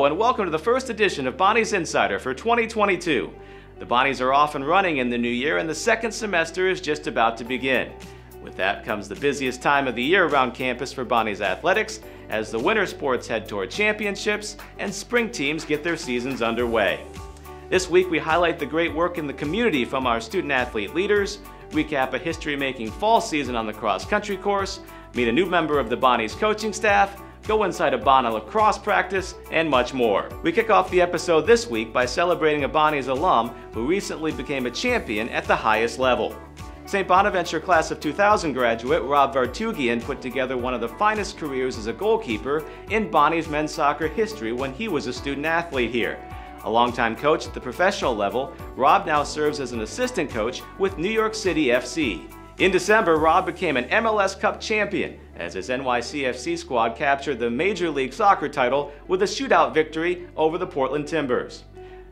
Hello and welcome to the first edition of Bonnie's Insider for 2022. The Bonnies are off and running in the new year and the second semester is just about to begin. With that comes the busiest time of the year around campus for Bonnies athletics as the winter sports head toward championships and spring teams get their seasons underway. This week we highlight the great work in the community from our student athlete leaders, recap a history-making fall season on the cross-country course, meet a new member of the Bonnies coaching staff, go inside a Bona lacrosse practice, and much more. We kick off the episode this week by celebrating a Bonnies alum who recently became a champion at the highest level. St. Bonaventure class of 2000 graduate Rob Vartughian put together one of the finest careers as a goalkeeper in Bonnies men's soccer history when he was a student athlete here. A longtime coach at the professional level, Rob now serves as an assistant coach with New York City FC. In December, Rob became an MLS Cup champion as his NYCFC squad captured the Major League Soccer title with a shootout victory over the Portland Timbers.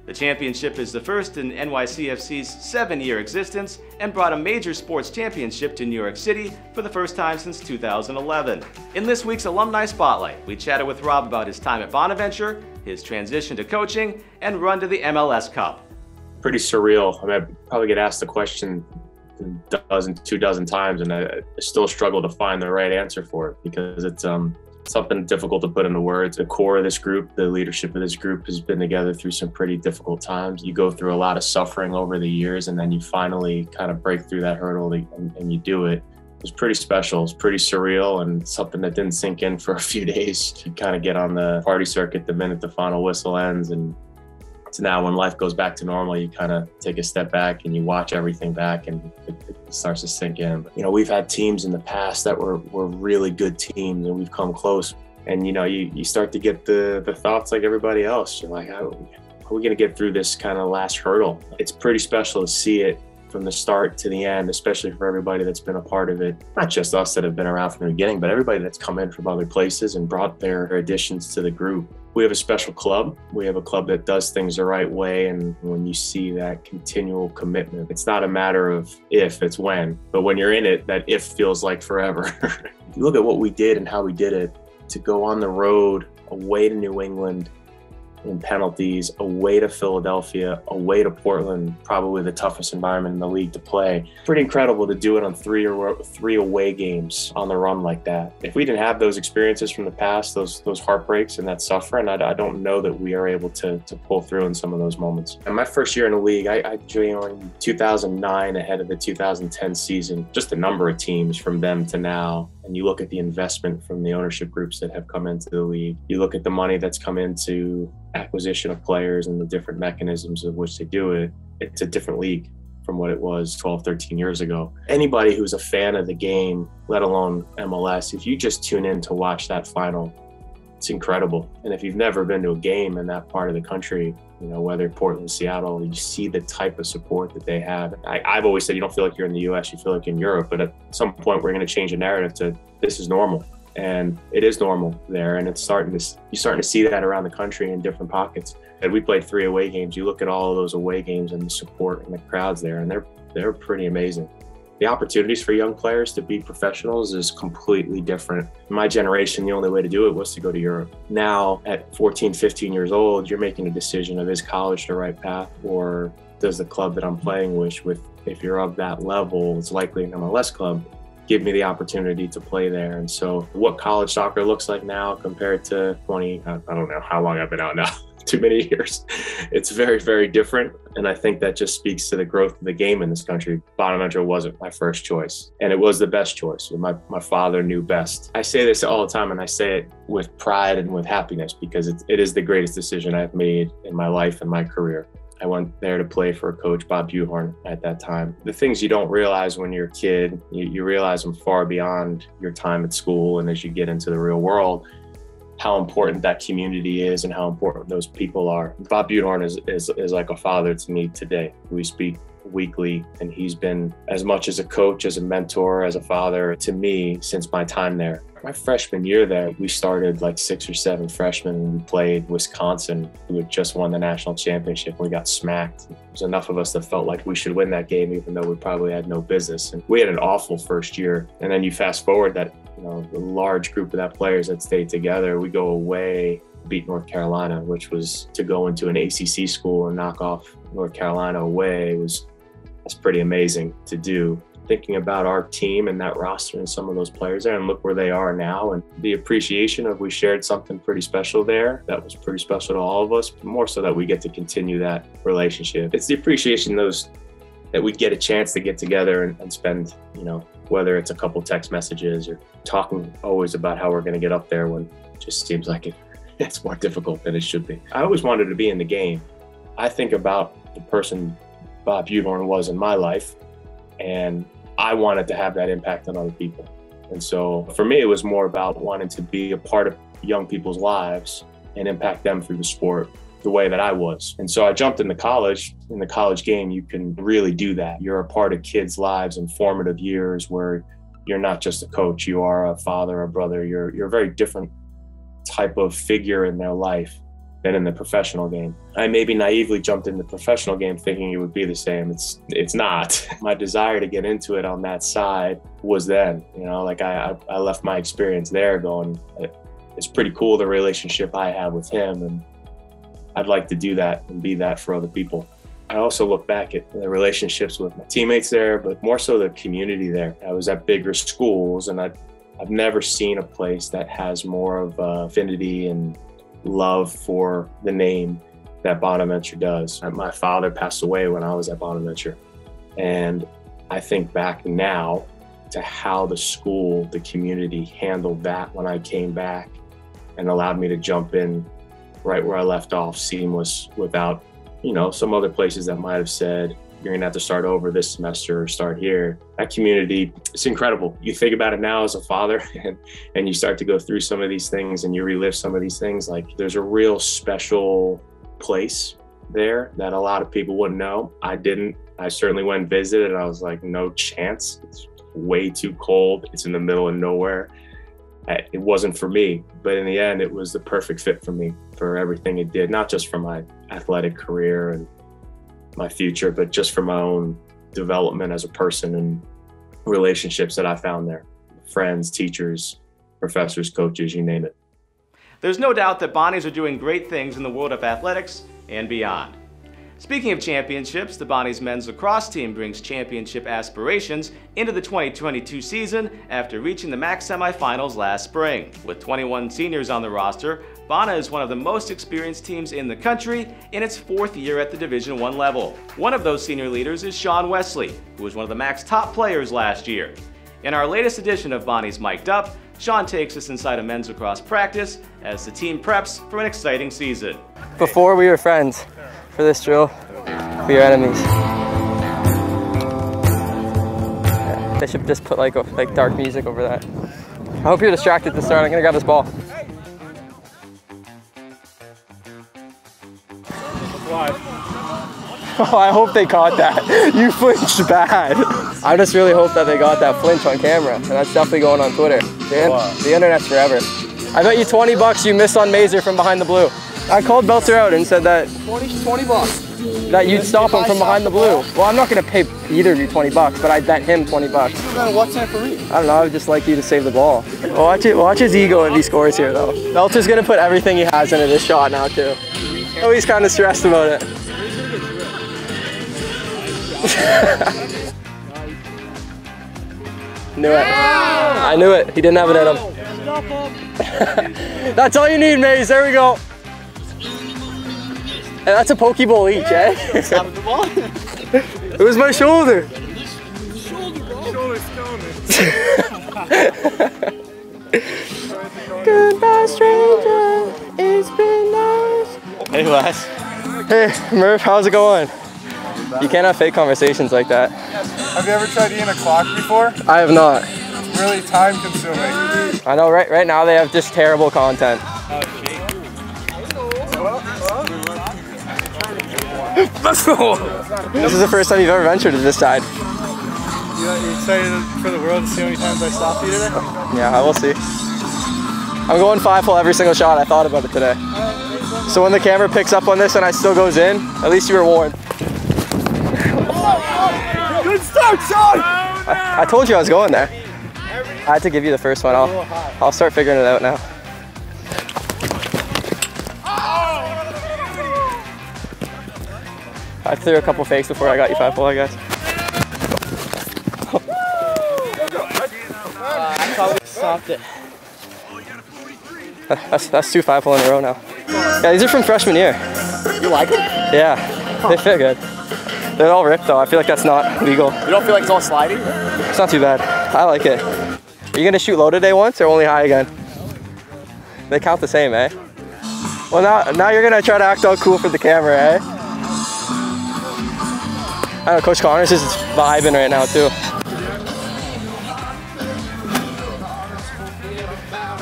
The championship is the first in NYCFC's 7-year existence and brought a major sports championship to New York City for the first time since 2011. In this week's Alumni Spotlight, we chatted with Rob about his time at Bonaventure, his transition to coaching, and run to the MLS Cup. Pretty surreal. I mean, I probably get asked the question two dozen times, and I still struggle to find the right answer for it because it's something difficult to put into words. The core of this group, the leadership of this group has been together through some pretty difficult times. You go through a lot of suffering over the years, and then you finally kind of break through that hurdle and you do it. It was pretty special. It's pretty surreal and something that didn't sink in for a few days. You kind of get on the party circuit the minute the final whistle ends, and it's now when life goes back to normal, you kind of take a step back and you watch everything back and it starts to sink in. But, we've had teams in the past that were really good teams and we've come close. And, you start to get the thoughts like everybody else. You're like, how are we going to get through this kind of last hurdle? It's pretty special to see it from the start to the end, especially for everybody that's been a part of it. Not just us that have been around from the beginning, but everybody that's come in from other places and brought their additions to the group. We have a special club. We have a club that does things the right way. And when you see that continual commitment, it's not a matter of if, it's when. But when you're in it, that if feels like forever. You look at what we did and how we did it, to go on the road away to New England in penalties, away to Philadelphia, away to Portland, probably the toughest environment in the league to play. Pretty incredible to do it on three away games on the run like that. If we didn't have those experiences from the past, those heartbreaks and that suffering, I don't know that we are able to pull through in some of those moments. And my first year in the league, I joined 2009 ahead of the 2010 season. Just the number of teams from them to now. And you look at the investment from the ownership groups that have come into the league. You look at the money that's come into acquisition of players and the different mechanisms of which they do it. It's a different league from what it was 12, 13 years ago. Anybody who's a fan of the game, let alone MLS, if you just tune in to watch that final, it's incredible. And if you've never been to a game in that part of the country, whether Portland, Seattle, you see the type of support that they have. I've always said you don't feel like you're in the US, you feel like you're in Europe, but at some point we're going to change the narrative to this is normal. And it is normal there, and you're starting to see that around the country in different pockets. And we played 3 away games. You look at all of those away games and the support and the crowds there, and they're pretty amazing. The opportunities for young players to be professionals is completely different. In my generation, the only way to do it was to go to Europe. Now, at 14, 15 years old, you're making a decision of is college the right path, or does the club that I'm playing with, if you're of that level, it's likely an MLS club, give me the opportunity to play there. And so what college soccer looks like now compared to I don't know how long I've been out now, too many years. It's very, very different. And I think that just speaks to the growth of the game in this country. Bonaventure wasn't my first choice, and it was the best choice. My father knew best. I say this all the time, and I say it with pride and with happiness because it is the greatest decision I've made in my life and my career. I went there to play for Coach Bob Vartughian at that time. The things you don't realize when you're a kid, you realize them far beyond your time at school, and as you get into the real world, how important that community is and how important those people are. Bob Vartughian is like a father to me today. We speak weekly, and he's been as much as a coach, as a mentor, as a father to me since my time there. My freshman year there, we started like 6 or 7 freshmen, and we played Wisconsin, who had just won the national championship. We got smacked. There was enough of us that felt like we should win that game, even though we probably had no business. And we had an awful first year. And then you fast forward that, the large group of that players that stayed together, we go away beat North Carolina, which was to go into an ACC school and knock off North Carolina away. That's pretty amazing to do. Thinking about our team and that roster and some of those players there, and look where they are now, and the appreciation of we shared something pretty special there that was pretty special to all of us, but more so that we get to continue that relationship. It's the appreciation that we get a chance to get together and spend, you know, whether it's a couple text messages or talking always about how we're going to get up there when it just seems like it's more difficult than it should be. I always wanted to be in the game. I think about the person Bob Vartughian was in my life, and I wanted to have that impact on other people. And so for me, it was more about wanting to be a part of young people's lives and impact them through the sport the way that I was. And so I jumped into college. In the college game, you can really do that. You're a part of kids' lives in formative years where you're not just a coach, you are a father, a brother. You're a very different type of figure in their life than in the professional game. I maybe naively jumped in the professional game thinking it would be the same. It's not. My desire to get into it on that side was then, you know, like I left my experience there going, it's pretty cool the relationship I have with him, and I'd like to do that and be that for other people. I also look back at the relationships with my teammates there, but more so the community there. I was at bigger schools, and I've never seen a place that has more of affinity and love for the name that Bonaventure does. My father passed away when I was at Bonaventure, and I think back now to how the school, the community handled that when I came back and allowed me to jump in right where I left off, seamless, without, you know, some other places that might have said, you're gonna have to start over this semester or start here. That community, it's incredible. You think about it now as a father and you start to go through some of these things and you relive some of these things, like there's a real special place there that a lot of people wouldn't know. I didn't. I certainly went and visited, and I was like, no chance. It's way too cold. It's in the middle of nowhere. It wasn't for me, but in the end, it was the perfect fit for me, for everything it did, not just for my athletic career and my future, but just for my own development as a person and relationships that I found there. Friends, teachers, professors, coaches, you name it. There's no doubt that Bonnies are doing great things in the world of athletics and beyond. Speaking of championships, the Bonnies men's lacrosse team brings championship aspirations into the 2022 season after reaching the MAC semifinals last spring. With 21 seniors on the roster, Bona is one of the most experienced teams in the country in its 4th year at the Division I level. One of those senior leaders is Sean Westley, who was one of the MAC's top players last year. In our latest edition of Bonnies Mic'd Up, Sean takes us inside a men's lacrosse practice as the team preps for an exciting season. Before we were friends, for this drill, we are enemies. Yeah, they should just put like dark music over that. I hope you're distracted to start. I'm gonna grab this ball. Oh, I hope they caught that. You flinched bad. I just really hope that they got that flinch on camera, and that's definitely going on Twitter. The internet's forever. I bet you $20 you missed on Mazer from behind the blue. I called Belter out and said that 20 bucks that you'd stop him from behind the blue. Well, I'm not gonna pay either of you $20, but I bet him $20. What's that for me? I don't know. I would just like you to save the ball. Watch his ego if he scores here, though. Belter's gonna put everything he has into this shot now too. Oh, he's kind of stressed about it. Knew it. I knew it. He didn't have it in him. That's all you need, Maze. There we go. And that's a Pokeball each, eh? It was my shoulder. Goodbye, stranger. It's been nice. Hey, Les. Hey, Murph. How's it going? You can't have fake conversations like that. Have you ever tried eating a clock before? I have not. It's really time consuming. I know, right now they have just terrible content. Let's go! This is the first time you've ever ventured to this side. You excited for the world to see how many times I stopped you today? Yeah, I will see. I'm going 5-hole every single shot. I thought about it today. So when the camera picks up on this and I still goes in, at least you were warned. Good start, Sean! I told you I was going there. I had to give you the first one. I'll start figuring it out now. I threw a couple fakes before I got you 5-0, I guess. I probably stopped it. That's 2 5-0 in a row now. Yeah, these are from freshman year. You like it? Yeah, they fit good. They're all ripped though. I feel like that's not legal. You don't feel like it's all sliding? It's not too bad. I like it. Are you gonna shoot low today once or only high again? They count the same, eh? Well, now you're gonna try to act all cool for the camera, eh? I don't know, Coach Connor's just vibing right now too.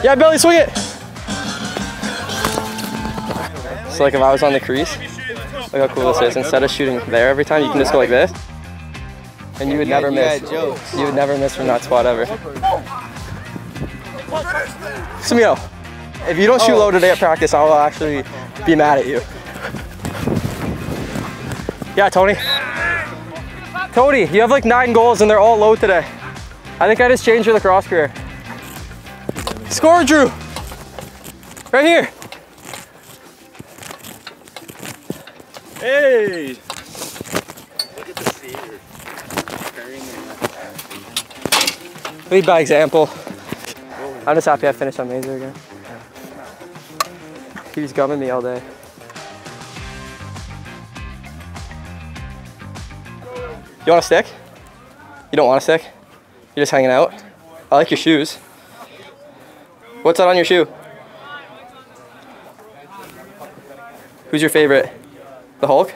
Yeah, Billy, swing it! So like if I was on the crease, look how cool this is. Instead of shooting there every time, you can just go like this. And you would never miss. You would never miss from that spot ever. Samio, if you don't shoot low today at practice, I'll actually be mad at you. Yeah, Tony. Tony, you have like 9 goals and they're all low today. I think I just changed your lacrosse career. Score, Drew! Right here. Hey! Lead by example. I'm just happy I finished on Mazer again. He was gumming me all day. You want a stick? You don't want a stick? You're just hanging out? I like your shoes. What's that on your shoe? Who's your favorite? The Hulk?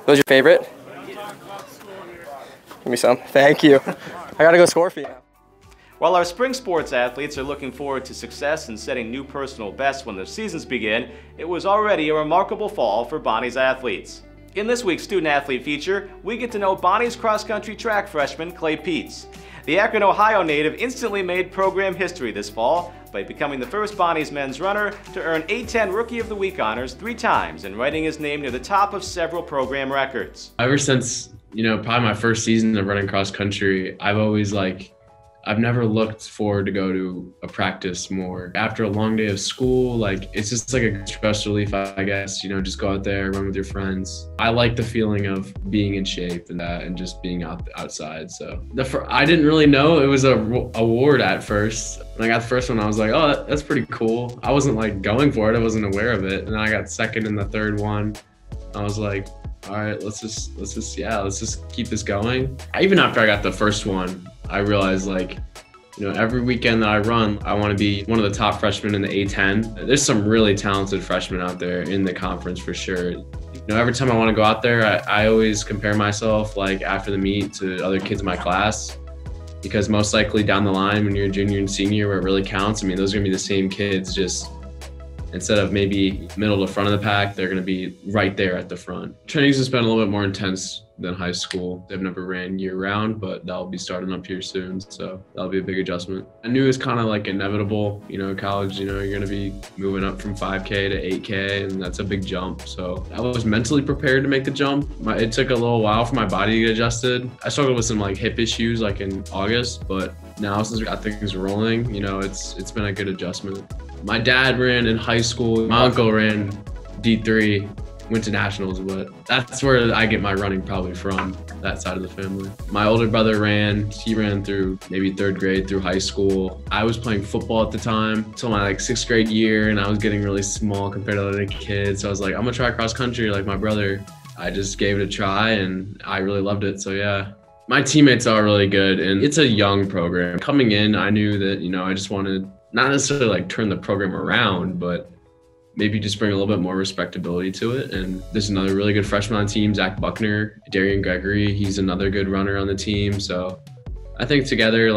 Who's your favorite? Give me some. Thank you. I gotta go score for you now. While our spring sports athletes are looking forward to success and setting new personal bests when the seasons begin, it was already a remarkable fall for Bonnie's athletes. In this week's Student Athlete feature, we get to know Bonnie's cross-country track freshman, Clay Peets. The Akron, Ohio native instantly made program history this fall by becoming the first Bonnie's men's runner to earn A10 Rookie of the Week honors 3 times and writing his name near the top of several program records. Ever since, probably my first season of running cross country, I've never looked forward to go to a practice more. After a long day of school, it's just like a stress relief, I guess, just go out there, run with your friends. I like the feeling of being in shape and just being outside. So I didn't really know it was a award at first. When I got the first one, I was like, oh, that's pretty cool. I wasn't going for it. I wasn't aware of it. And then I got second in the third one. I was like, all right, let's just keep this going. Even after I got the first one, I realized every weekend that I run, I want to be one of the top freshmen in the A10. There's some really talented freshmen out there in the conference for sure. Every time I want to go out there, I always compare myself after the meet to other kids in my class, because most likely down the line when you're a junior and senior where it really counts, those are going to be the same kids, just instead of maybe middle to front of the pack, they're going to be right there at the front. Trainings has been a little bit more intense than high school. I've never ran year round, but that'll be starting up here soon. So that'll be a big adjustment. I knew it was kind of inevitable, college, you're going to be moving up from 5K to 8K, and that's a big jump. So I was mentally prepared to make the jump. It took a little while for my body to get adjusted. I struggled with some hip issues in August, but now since we got things rolling, it's been a good adjustment. My dad ran in high school. My uncle ran D3, went to nationals, but that's where I get my running probably from, that side of the family. My older brother he ran through maybe 3rd grade through high school. I was playing football at the time till my 6th grade year, and I was getting really small compared to other kids. So I was like, I'm gonna try cross country like my brother. I just gave it a try and I really loved it, so yeah. My teammates are really good, and it's a young program. Coming in, I knew that, I just wanted not necessarily turn the program around, but maybe just bring a little bit more respectability to it. And there's another really good freshman on the team, Zach Buckner, Darian Gregory. He's another good runner on the team. So I think together,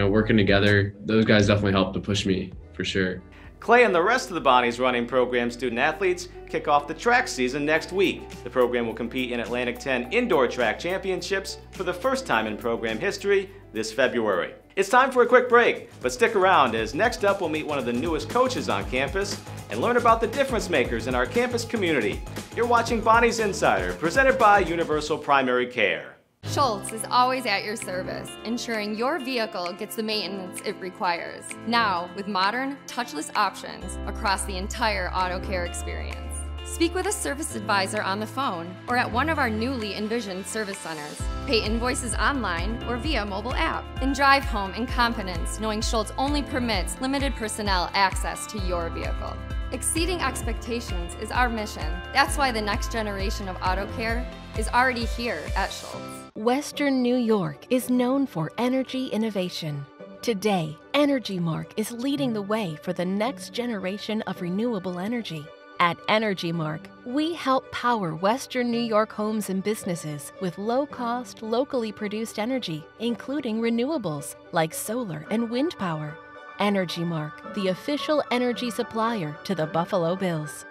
working together, those guys definitely helped to push me for sure. Clay and the rest of the Bonnie's running program student athletes kick off the track season next week. The program will compete in Atlantic 10 Indoor Track Championships for the first time in program history this February. It's time for a quick break, but stick around as next up we'll meet one of the newest coaches on campus and learn about the difference makers in our campus community. You're watching Bonnie's Insider, presented by Universal Primary Care. Schultz is always at your service, ensuring your vehicle gets the maintenance it requires. Now, with modern, touchless options across the entire auto care experience. Speak with a service advisor on the phone or at one of our newly envisioned service centers. Pay invoices online or via mobile app. And drive home in confidence, knowing Schultz only permits limited personnel access to your vehicle. Exceeding expectations is our mission. That's why the next generation of auto care is already here at Schultz. Western New York is known for energy innovation. Today, EnergyMark is leading the way for the next generation of renewable energy. At EnergyMark, we help power Western New York homes and businesses with low-cost, locally produced energy, including renewables like solar and wind power. EnergyMark, the official energy supplier to the Buffalo Bills.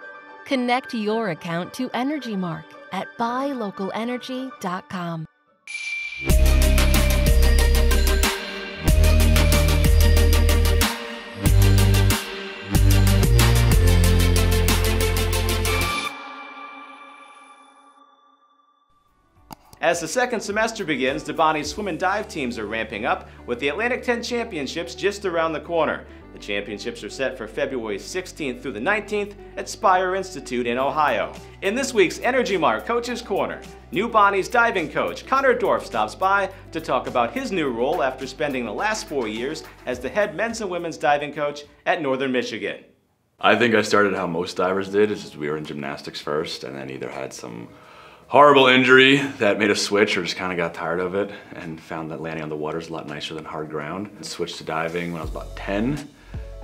Connect your account to EnergyMark at buylocalenergy.com. As the second semester begins, the Bonnie swim and dive teams are ramping up with the Atlantic 10 Championships just around the corner. The championships are set for February 16th through the 19th at Spire Institute in Ohio. In this week's EnergyMark Coaches Corner, new Bonnie's diving coach Connor Dorff stops by to talk about his new role after spending the last 4 years as the head men's and women's diving coach at Northern Michigan. I think I started how most divers did, is just we were in gymnastics first and then either had some horrible injury that made us switch or just kind of got tired of it and found that landing on the water is a lot nicer than hard ground. And switched to diving when I was about 10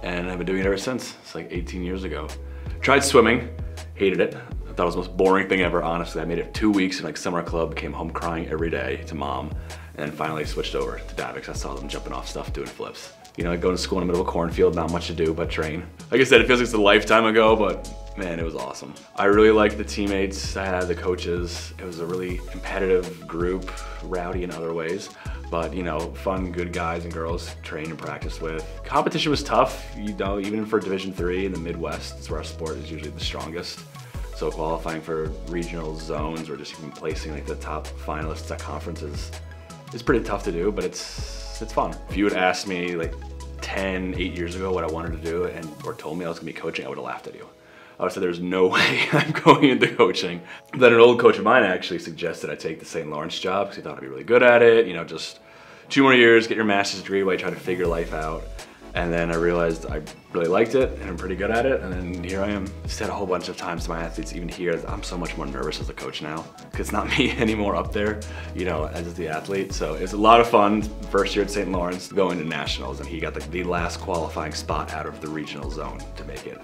and I've been doing it ever since. It's like 18 years ago. Tried swimming, hated it. I thought it was the most boring thing ever, honestly. I made it 2 weeks in like summer club, came home crying every day to mom, and then finally switched over to diving because I saw them jumping off stuff, doing flips. You know, I go to school in the middle of a cornfield, not much to do but train. Like I said, it feels like it's a lifetime ago, but man, it was awesome. I really liked the teammates I had, the coaches. It was a really competitive group, rowdy in other ways, but you know, fun, good guys and girls to train and practice with. Competition was tough, you know, even for Division III in the Midwest, it's where our sport is usually the strongest. So qualifying for regional zones or just even placing like the top finalists at conferences is pretty tough to do, but it's fun. If you had asked me like 8 years ago what I wanted to do or told me I was gonna be coaching, I would have laughed at you. I would have said there's no way I'm going into coaching. Then an old coach of mine actually suggested I take the St. Lawrence job because he thought I'd be really good at it. You know, just 2 more years, get your master's degree while you try to figure life out. And then I realized I really liked it and I'm pretty good at it. And then here I am. I said a whole bunch of times to my athletes, even here, I'm so much more nervous as a coach now because it's not me anymore up there, you know, as the athlete. So it's a lot of fun. First year at St. Lawrence, going to nationals, and he got the last qualifying spot out of the regional zone to make it.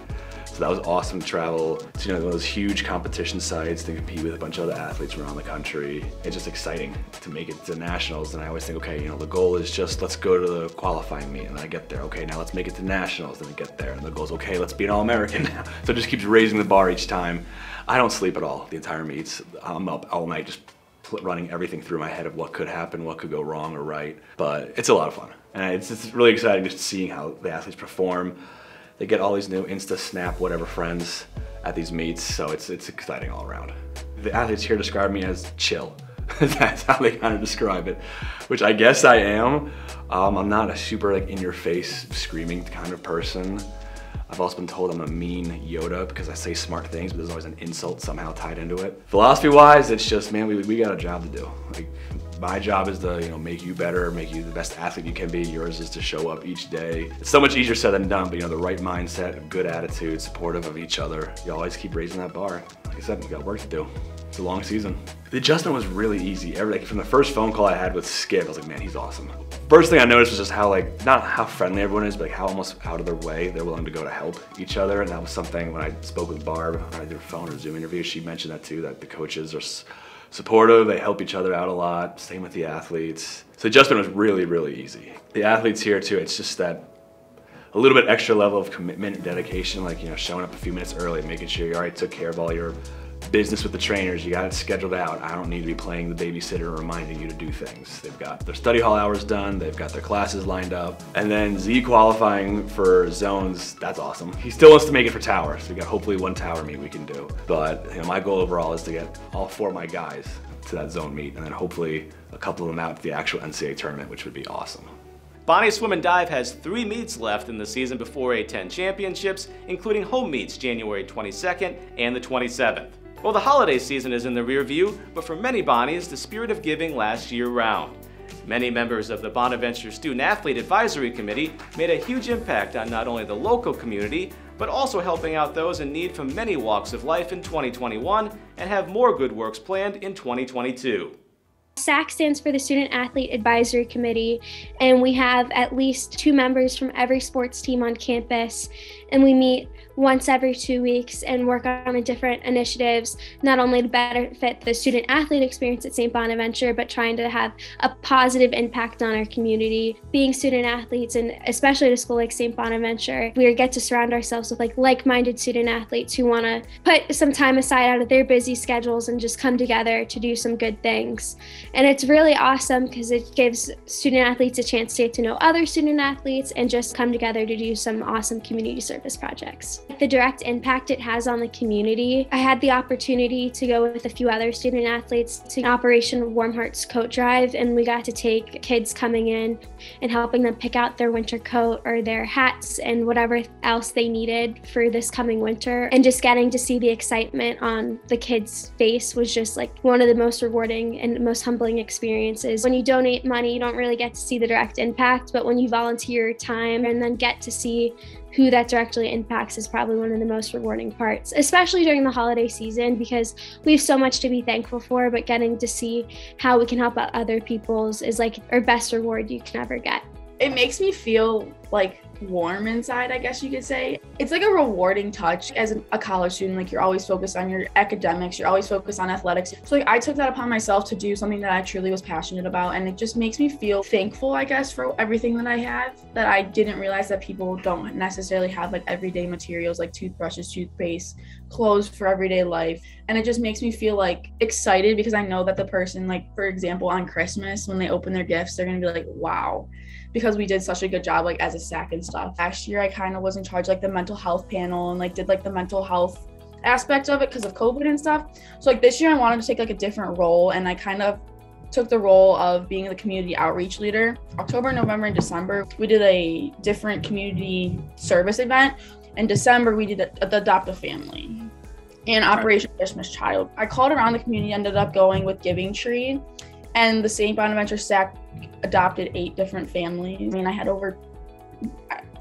So that was awesome to travel to, you know, those huge competition sites to compete with a bunch of other athletes around the country. It's just exciting to make it to nationals. And I always think, okay, you know, the goal is just let's go to the qualifying meet, and then I get there. Okay, now let's make it to nationals, then I get there. And the goal is, okay, let's be an All-American now. So it just keeps raising the bar each time. I don't sleep at all the entire meets. I'm up all night just running everything through my head of what could happen, what could go wrong or right. But it's a lot of fun. And it's really exciting just seeing how the athletes perform. They get all these new Insta, Snap, whatever friends at these meets, so it's exciting all around. The athletes here describe me as chill. That's how they kind of describe it, which I guess I am. I'm not a super like in-your-face screaming kind of person. I've also been told I'm a mean Yoda because I say smart things, but there's always an insult somehow tied into it. Philosophy-wise, it's just, man, we got a job to do. Like, my job is to, you know, make you better, make you the best athlete you can be. Yours is to show up each day. It's so much easier said than done, but you know, the right mindset, a good attitude, supportive of each other. You always keep raising that bar. Like I said, we got work to do. It's a long season. The adjustment was really easy. Like from the first phone call I had with Skip, I was like, man, he's awesome. First thing I noticed was just how like, not how friendly everyone is, but like how almost out of their way they're willing to go to help each other. And that was something when I spoke with Barb, when I did a phone or Zoom interview, she mentioned that too, that the coaches are supportive, they help each other out a lot, same with the athletes. So the adjustment was really, really easy. The athletes here too, it's just that a little bit extra level of commitment and dedication, like, you know, showing up a few minutes early, making sure you already took care of all your business with the trainers, you got it scheduled out. I don't need to be playing the babysitter reminding you to do things. They've got their study hall hours done, they've got their classes lined up. And then Z qualifying for zones, that's awesome. He still wants to make it for tower, so we got hopefully one tower meet we can do. But you know, my goal overall is to get all 4 of my guys to that zone meet, and then hopefully a couple of them out to the actual NCAA tournament, which would be awesome. Bonnie Swim and Dive has 3 meets left in the season before A10 championships, including home meets January 22nd and the 27th. Well, the holiday season is in the rear view, but for many Bonnies, the spirit of giving lasts year-round. Many members of the Bonaventure Student Athlete Advisory Committee made a huge impact on not only the local community, but also helping out those in need from many walks of life in 2021 and have more good works planned in 2022. SAAC stands for the Student Athlete Advisory Committee, and we have at least 2 members from every sports team on campus, and we meet once every 2 weeks and work on different initiatives, not only to benefit the student athlete experience at St. Bonaventure, but trying to have a positive impact on our community. Being student athletes, and especially at a school like St. Bonaventure, we get to surround ourselves with like-minded student athletes who want to put some time aside out of their busy schedules and just come together to do some good things. And it's really awesome because it gives student athletes a chance to get to know other student athletes and just come together to do some awesome community service projects. The direct impact it has on the community. I had the opportunity to go with a few other student athletes to Operation Warm Hearts Coat Drive, and we got to take kids coming in and helping them pick out their winter coat or their hats and whatever else they needed for this coming winter. And just getting to see the excitement on the kids' face was just like one of the most rewarding and most humbling experiences. When you donate money, you don't really get to see the direct impact, but when you volunteer your time and then get to see who that directly impacts is probably one of the most rewarding parts, especially during the holiday season, because we have so much to be thankful for, but getting to see how we can help out other people's is like our best reward you can ever get. It makes me feel like warm inside, I guess you could say. It's like a rewarding touch as a college student. Like, you're always focused on your academics, you're always focused on athletics. So like, I took that upon myself to do something that I truly was passionate about, and it just makes me feel thankful, I guess, for everything that I have, that I didn't realize that people don't necessarily have like everyday materials like toothbrushes, toothpaste, clothes for everyday life. And it just makes me feel like excited because I know that the person, like for example on Christmas, when they open their gifts, they're gonna be like, wow, because we did such a good job like as a SAAC and stuff. Last year I kind of was in charge like the mental health panel and like did like the mental health aspect of it because of COVID and stuff. So like this year I wanted to take like a different role, and I kind of took the role of being the community outreach leader. October, November, and December we did a different community service event. In December we did the Adopt a Family and Operation Christmas Child. I called around the community, ended up going with Giving Tree, and the St. Bonaventure SAAC adopted 8 different families. I mean, I had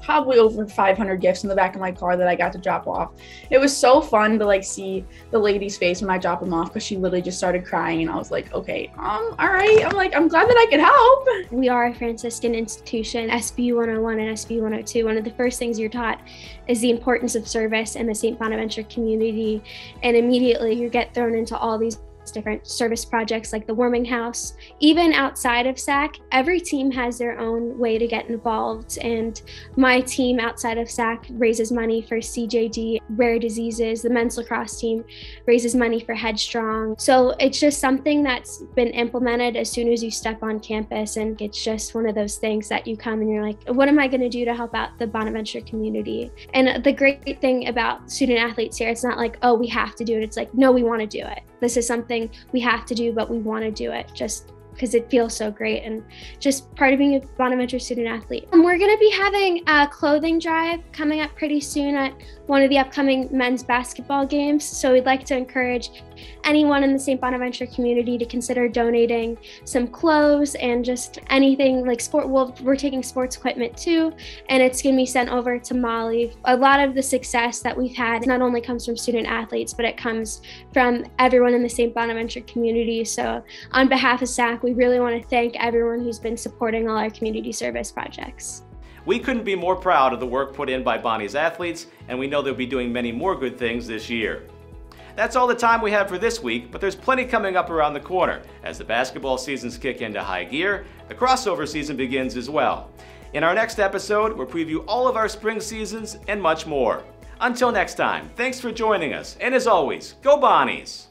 probably over 500 gifts in the back of my car that I got to drop off. It was so fun to like see the lady's face when I dropped them off, because she literally just started crying, and I was like, okay, all right. I'm glad that I could help. We are a Franciscan institution, SBU 101 and SBU 102. One of the first things you're taught is the importance of service in the St. Bonaventure community, and immediately you get thrown into all these different service projects like the warming house. Even outside of SAAC, every team has their own way to get involved, and my team outside of SAAC raises money for CJD, rare diseases. The men's lacrosse team raises money for Headstrong. So it's just something that's been implemented as soon as you step on campus, and it's just one of those things that you come and you're like, what am I going to do to help out the Bonaventure community? And the great thing about student athletes here, it's not like, oh, we have to do it. It's like, no, we want to do it. This is something we have to do, but we want to do it just because it feels so great and just part of being a Bonaventure student athlete. And we're going to be having a clothing drive coming up pretty soon at one of the upcoming men's basketball games. So we'd like to encourage anyone in the St. Bonaventure community to consider donating some clothes and just anything like sport. We're taking sports equipment too, and it's going to be sent over to Molly. A lot of the success that we've had not only comes from student athletes, but it comes from everyone in the St. Bonaventure community. So on behalf of SAAC, we really want to thank everyone who's been supporting all our community service projects. We couldn't be more proud of the work put in by Bonnie's athletes, and we know they'll be doing many more good things this year. That's all the time we have for this week, but there's plenty coming up around the corner. As the basketball seasons kick into high gear, the crossover season begins as well. In our next episode, we'll preview all of our spring seasons and much more. Until next time, thanks for joining us, and as always, go Bonnies!